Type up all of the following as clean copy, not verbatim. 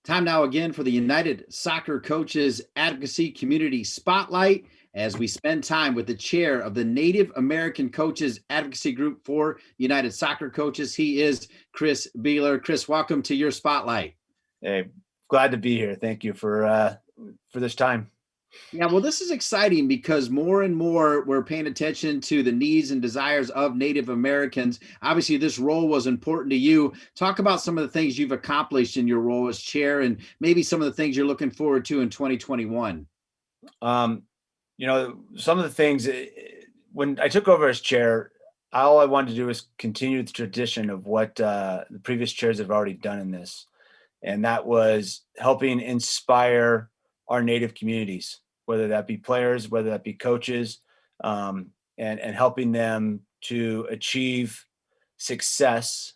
Time now again for the United Soccer Coaches Advocacy Community Spotlight as we spend time with the chair of the Native American Coaches Advocacy Group for United Soccer Coaches. He is Chris Behler. Chris, welcome to your spotlight. Hey, glad to be here. Thank you for this time. Yeah, well, this is exciting because more and more we're paying attention to the needs and desires of Native Americans. Obviously, this role was important to you. Talk about some of the things you've accomplished in your role as chair and maybe some of the things you're looking forward to in 2021. Some of the things when I took over as chair, all I wanted to do was continue the tradition of what the previous chairs have already done in this. And that was helping inspire our Native communities, whether that be players, whether that be coaches, and helping them to achieve success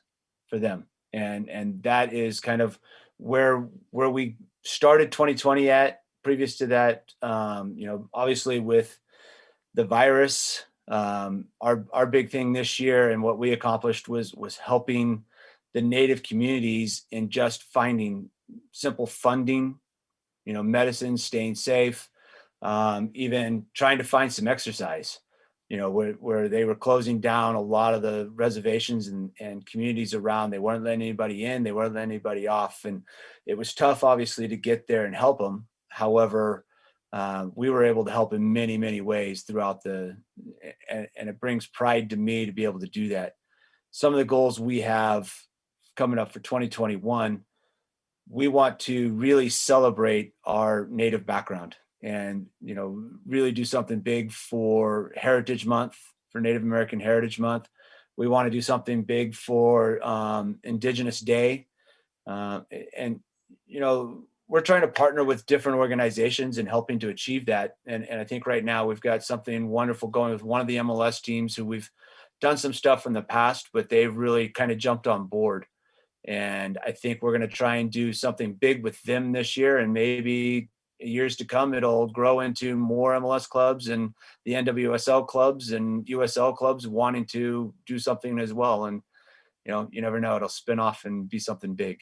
for them. And that is kind of where we started 2020 at. Previous to that, obviously with the virus, our big thing this year and what we accomplished was helping the Native communities in just finding simple funding, medicine, staying safe, even trying to find some exercise, where they were closing down a lot of the reservations and communities around. They weren't letting anybody in, they weren't letting anybody off. And it was tough, obviously, to get there and help them. However, we were able to help in many, many ways throughout and it brings pride to me to be able to do that. Some of the goals we have coming up for 2021, we want to really celebrate our Native background and, really do something big for Heritage Month, for Native American Heritage Month. We want to do something big for Indigenous Day. We're trying to partner with different organizations and helping to achieve that. And I think right now we've got something wonderful going with one of the MLS teams who we've done some stuff in the past, but they've really kind of jumped on board. And I think we're going to try and do something big with them this year, and maybe years to come, it'll grow into more MLS clubs and the NWSL clubs and USL clubs wanting to do something as well. And, you never know, it'll spin off and be something big.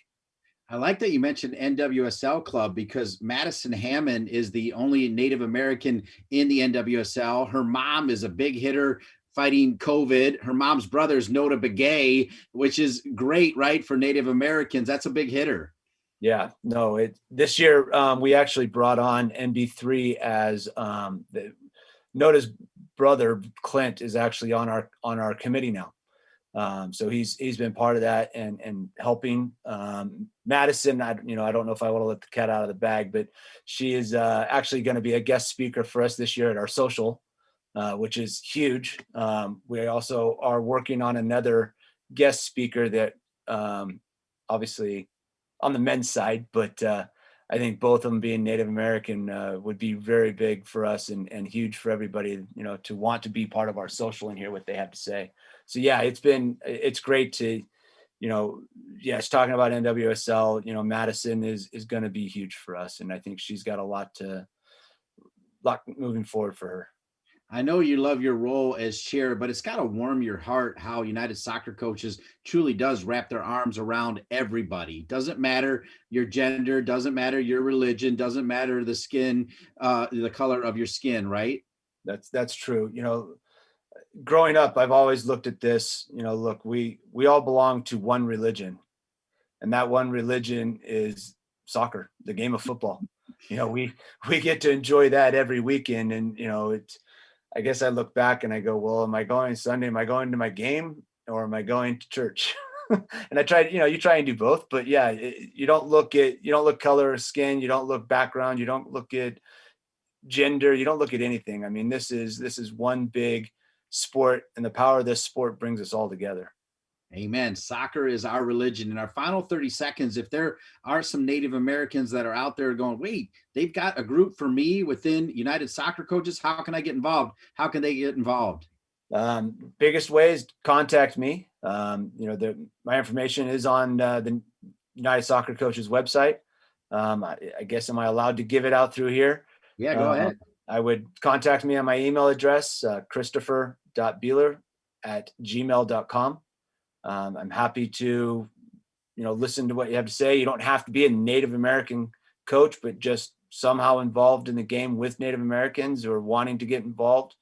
I like that you mentioned NWSL club because Madison Hammond is the only Native American in the NWSL. Her mom is a big hitter fighting COVID. Her mom's brother is Nota Begay, which is great, right? For Native Americans, that's a big hitter. Yeah, no, this year we actually brought on NB3 as Nota's brother Clint is actually on our committee now. So he's been part of that and helping. Madison, I don't know if I want to let the cat out of the bag, but she is actually going to be a guest speaker for us this year at our social, which is huge. We also are working on another guest speaker that obviously on the men's side, but I think both of them being Native American would be very big for us and huge for everybody, to want to be part of our social and hear what they have to say. So yeah, it's great to, yes, talking about NWSL, Madison is going to be huge for us. And I think she's got a lot moving forward for her. I know you love your role as chair, but it's got to warm your heart how United Soccer Coaches truly does wrap their arms around everybody. Doesn't matter your gender, doesn't matter your religion, doesn't matter the skin, the color of your skin, right? That's true. Growing up, I've always looked at this, look, we all belong to one religion, and that one religion is soccer, the game of football. We get to enjoy that every weekend. And, I guess I look back and I go, well, am I going Sunday? Am I going to my game or am I going to church? And I tried, you try and do both, but yeah, you don't look color or skin. You don't look background. You don't look at gender. You don't look at anything. I mean, this is one big sport, and the power of this sport brings us all together. Amen. Soccer is our religion. In our final 30 seconds, if there are some Native Americans that are out there going, wait, they've got a group for me within United Soccer Coaches, how can I get involved? How can they get involved? Biggest way is contact me. My information is on the United Soccer Coaches website. I guess, am I allowed to give it out through here? Yeah, go ahead. I would contact me on my email address, christopher.behler@gmail.com. I'm happy to listen to what you have to say. You don't have to be a Native American coach, but just somehow involved in the game with Native Americans or wanting to get involved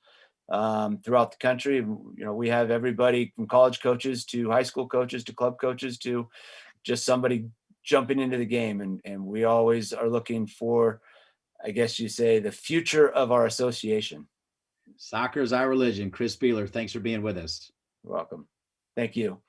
throughout the country. We have everybody from college coaches to high school coaches to club coaches to just somebody jumping into the game. And we always are looking for, I guess you say, the future of our association. Soccer is our religion. Chris Behler, thanks for being with us. You're welcome. Thank you.